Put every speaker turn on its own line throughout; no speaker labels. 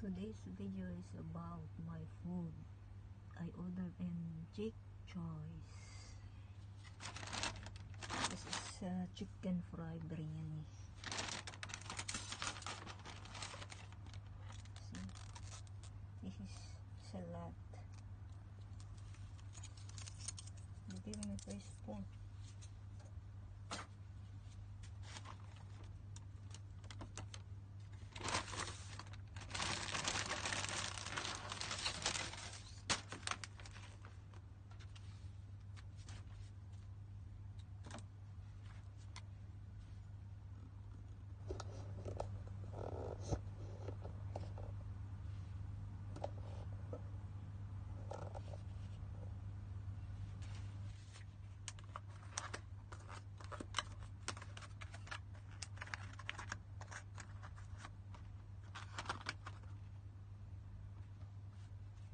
Today's video is about my food. I ordered in Chick Choice. This is chicken fried biryani. See? This is salad. They gave me a spoon.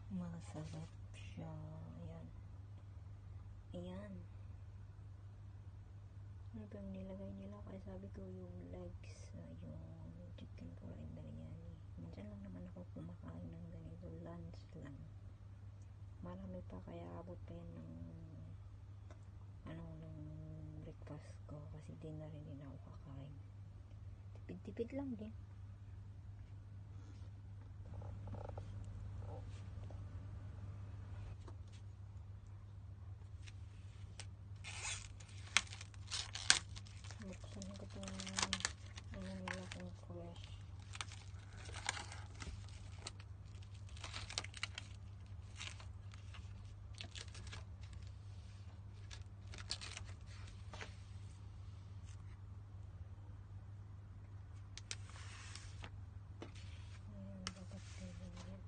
Masarap siya. Ayan. Ayan. Ano ba yung nilagay nila? Kaya sabi ko yung legs, yung chicken fried biryani. Minsan lang naman ako kumakain ng ganito. Lunch lang. Marami pa, kaya abot pa yan ng ng breakfast ko. Kasi dinner rin din ako kakain. Tipid-tipid lang din. Buksan ko itong nila kong fresh. Ayan, dapat din yan.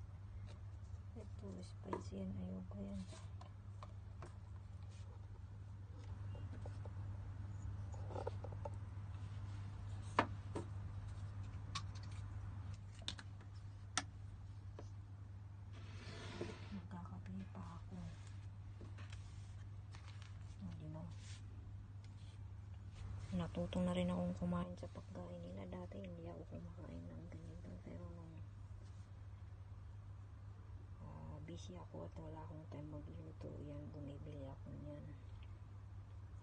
Ito, spicy yan. Ayoko yan. Magkakape pa ako. Hindi mo. Natuto na rin akong kumain sa pagkain nila. Dati hindi ako kumakain ng ganito. Pero nung busy ako at wala akong time magluto, yan, bumibili ako niyan.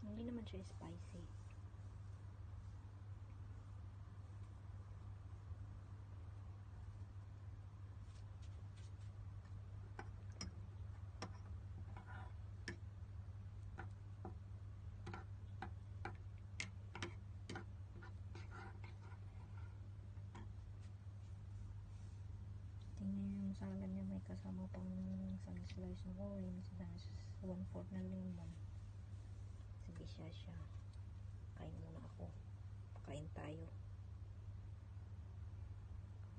Hindi naman siya spicy. Tingnan yung salad niya, may kasama pang isang slice ng orange, 1/4 na lemon. Sige siya.